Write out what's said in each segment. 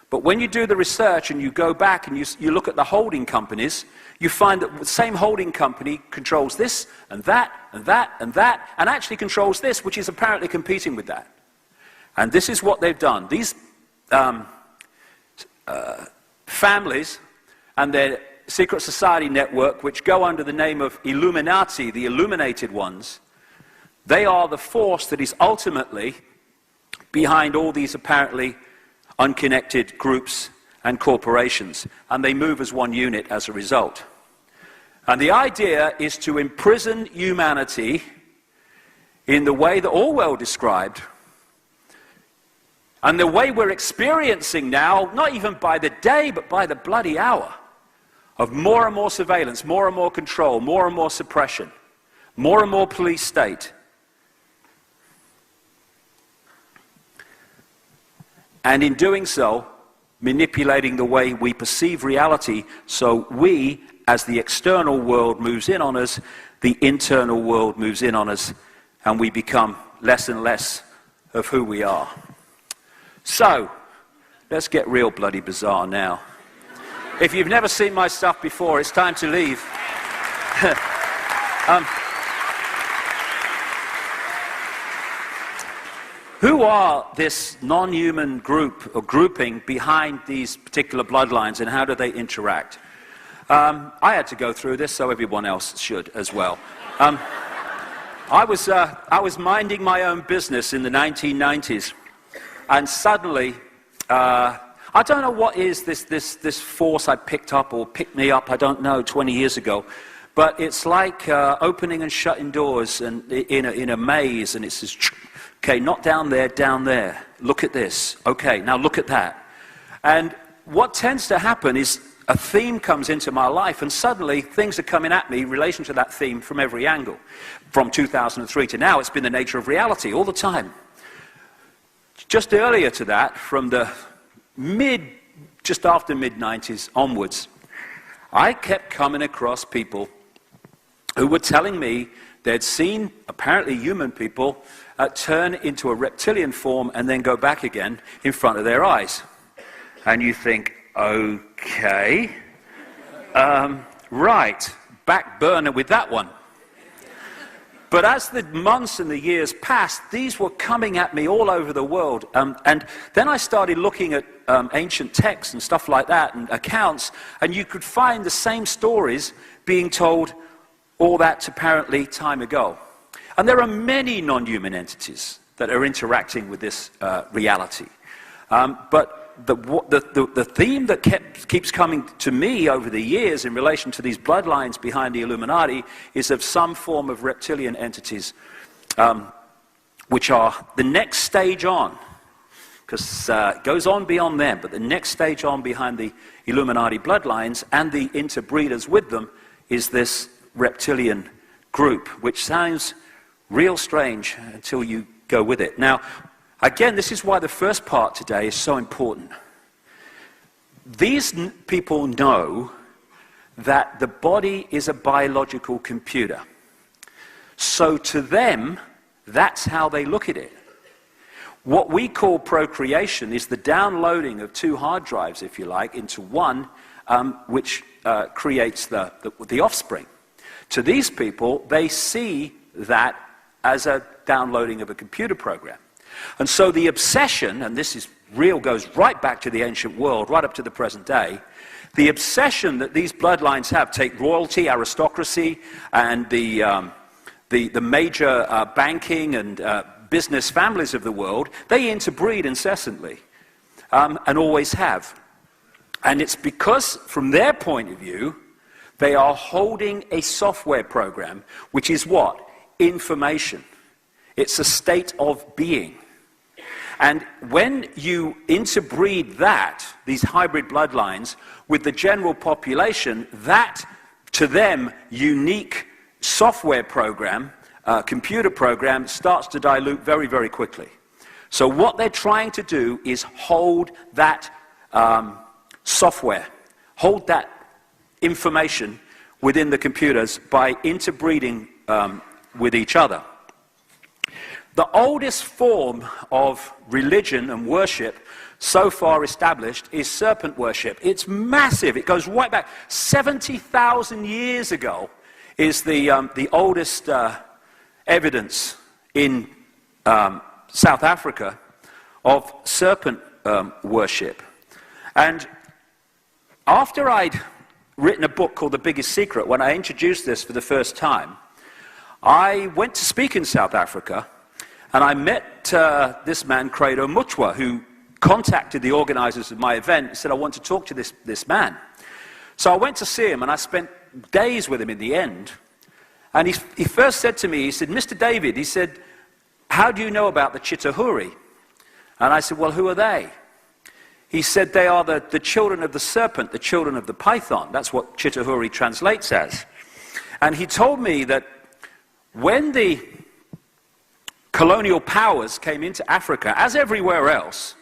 But when you do the research and you go back and you look at the holding companies, you find that the same holding company controls this and that and that and that, and actually controls this, which is apparently competing with that. And this is what they've done. These families and their secret society network, which go under the name of Illuminati, the illuminated ones, they are the force that is ultimately behind all these apparently unconnected groups and corporations, and they move as one unit as a result. And the idea is to imprison humanity in the way that Orwell described, and the way we're experiencing now, not even by the day, but by the bloody hour, of more and more surveillance, more and more control, more and more suppression, more and more police state. And in doing so, manipulating the way we perceive reality, so we, as the external world moves in on us, the internal world moves in on us, and we become less and less of who we are. So, let's get real bloody bizarre now. If you've never seen my stuff before, it's time to leave. Who are this non-human group or grouping behind these particular bloodlines, and how do they interact? I had to go through this, so everyone else should as well. I was minding my own business in the 1990s, and suddenly, I don't know what is this force I picked up or picked me up, I don't know, 20 years ago. But it's like opening and shutting doors and in a maze, and it says, okay, not down there, down there. Look at this. Okay, now look at that. And what tends to happen is a theme comes into my life, and suddenly things are coming at me in relation to that theme from every angle. From 2003 to now, it's been the nature of reality all the time. Just earlier to that, from the just after mid-90s onwards, I kept coming across people who were telling me they'd seen, apparently human people, turn into a reptilian form and then go back again in front of their eyes. And you think, okay, right, back burner with that one. But as the months and the years passed, these were coming at me all over the world. And then I started looking at ancient texts and stuff like that, and accounts, and you could find the same stories being told all that apparently time ago. And there are many non-human entities that are interacting with this reality. But the theme that keeps coming to me over the years in relation to these bloodlines behind the Illuminati is of some form of reptilian entities, which are the next stage on, because it goes on beyond them, but the next stage on behind the Illuminati bloodlines and the interbreeders with them is this reptilian group, which sounds real strange until you go with it. Now, again, this is why the first part today is so important. These people know that the body is a biological computer. So to them, that's how they look at it. What we call procreation is the downloading of two hard drives, if you like, into one, which creates the offspring. To these people, they see that as a downloading of a computer program. And so the obsession, and this is real, goes right back to the ancient world, right up to the present day, the obsession that these bloodlines have, take royalty, aristocracy, and the major banking and business families of the world, they interbreed incessantly, and always have. And it's because, from their point of view, they are holding a software program, which is what? Information. It's a state of being. And when you interbreed that, these hybrid bloodlines, with the general population, that, to them, unique software program, computer program, starts to dilute very, very quickly. So what they're trying to do is hold that software, hold that information within the computers by interbreeding with each other. The oldest form of religion and worship so far established is serpent worship. It's massive. It goes right back. 70,000 years ago is the oldest evidence in South Africa of serpent worship. And after I'd written a book called The Biggest Secret, when I introduced this for the first time, I went to speak in South Africa, and I met this man, Credo Muchwa, who contacted the organizers of my event and said, I want to talk to this man. So I went to see him, and I spent days with him in the end. And he first said to me, he said, Mr. David, he said, how do you know about the Chitahuri? And I said, well, who are they? He said, they are the children of the serpent, the children of the python. That's what Chitahuri translates as. And he told me that when the colonial powers came into Africa, as everywhere else,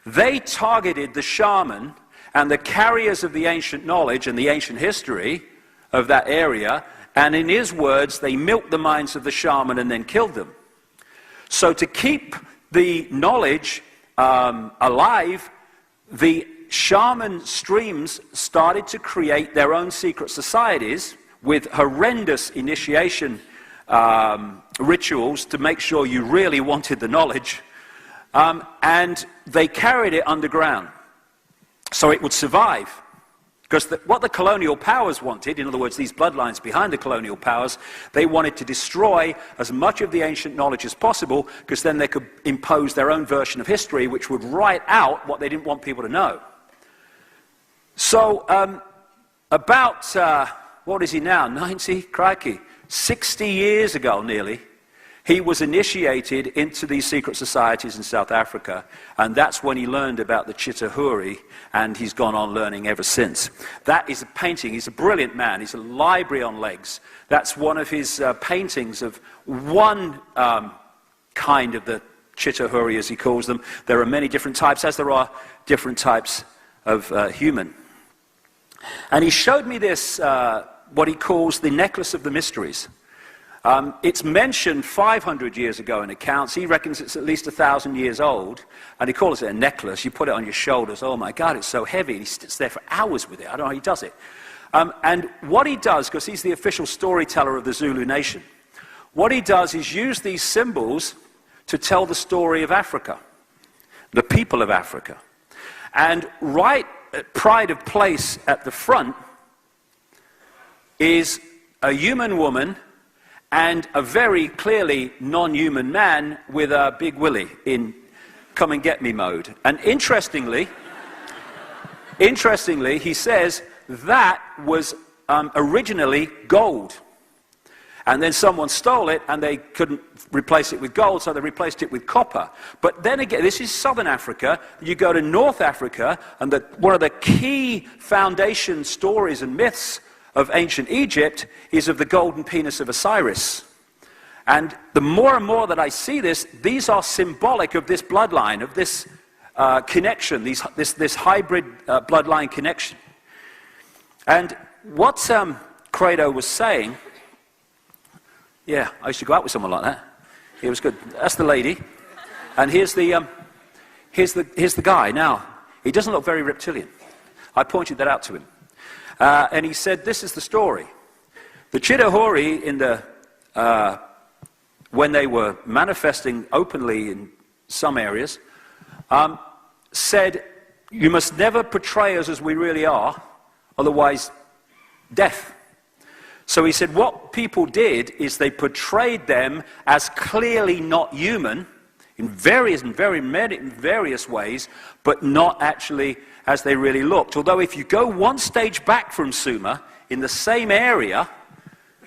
they targeted the shaman and the carriers of the ancient knowledge and the ancient history of that area, and in his words, they milked the minds of the shaman and then killed them. So to keep the knowledge alive, the shaman streams started to create their own secret societies with horrendous initiation rituals to make sure you really wanted the knowledge, and they carried it underground so it would survive. Because what the colonial powers wanted, in other words, these bloodlines behind the colonial powers, they wanted to destroy as much of the ancient knowledge as possible, because then they could impose their own version of history, which would write out what they didn't want people to know. So about, what is he now, 90, crikey, 60 years ago nearly, he was initiated into these secret societies in South Africa, and that's when he learned about the Chitahuri, and he's gone on learning ever since. That is a painting. He's a brilliant man. He's a library on legs. That's one of his paintings of one kind of the Chitahuri, as he calls them. There are many different types, as there are different types of human. And he showed me this, what he calls the necklace of the mysteries. It's mentioned 500 years ago in accounts. He reckons it's at least 1,000 years old, and he calls it a necklace. You put it on your shoulders. Oh my God, it's so heavy. He sits there for hours with it. I don't know how he does it. And what he does, because he's the official storyteller of the Zulu nation, what he does is use these symbols to tell the story of Africa, the people of Africa. And right at pride of place at the front is a human woman and a very clearly non-human man with a big willy in come and get me mode. And interestingly, he says that was originally gold. And then someone stole it, and they couldn't replace it with gold, so they replaced it with copper. But then again, this is southern Africa. You go to North Africa, and one of the key foundation stories and myths of ancient Egypt is of the golden penis of Osiris. And the more and more that I see this, these are symbolic of this bloodline, of this connection, this hybrid bloodline connection. And what Credo was saying, yeah, I used to go out with someone like that. It was good. That's the lady. And here's the guy. Now, he doesn't look very reptilian. I pointed that out to him. And he said, this is the story. The Chitahuri, when they were manifesting openly in some areas, said, you must never portray us as we really are, otherwise death. So he said what people did is they portrayed them as clearly not human in various ways, but not actually as they really looked. Although if you go one stage back from Sumer, in the same area,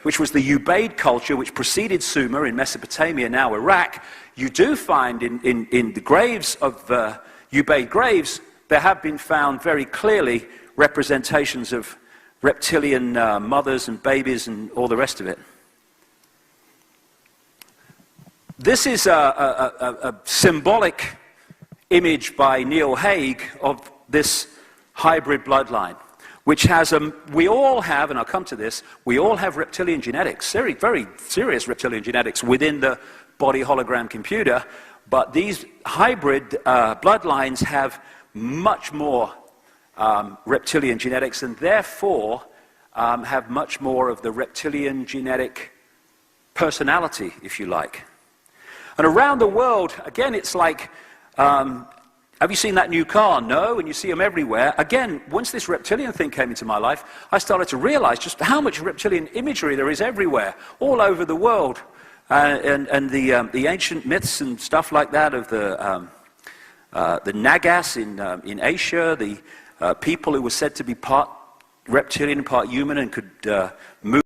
which was the Ubaid culture which preceded Sumer in Mesopotamia, now Iraq, you do find in the graves of Ubaid graves, there have been found very clearly representations of reptilian mothers and babies and all the rest of it. This is a symbolic image by Neil Haig of this hybrid bloodline, which has we all have, and I'll come to this, we all have reptilian genetics, very, very serious reptilian genetics within the body hologram computer, but these hybrid bloodlines have much more reptilian genetics, and therefore have much more of the reptilian genetic personality, if you like. And around the world, again, it's like, have you seen that new car? No, and you see them everywhere. Again, once this reptilian thing came into my life, I started to realize just how much reptilian imagery there is everywhere, all over the world. And the ancient myths and stuff like that of the Nagas in Asia, the people who were said to be part reptilian, part human, and could move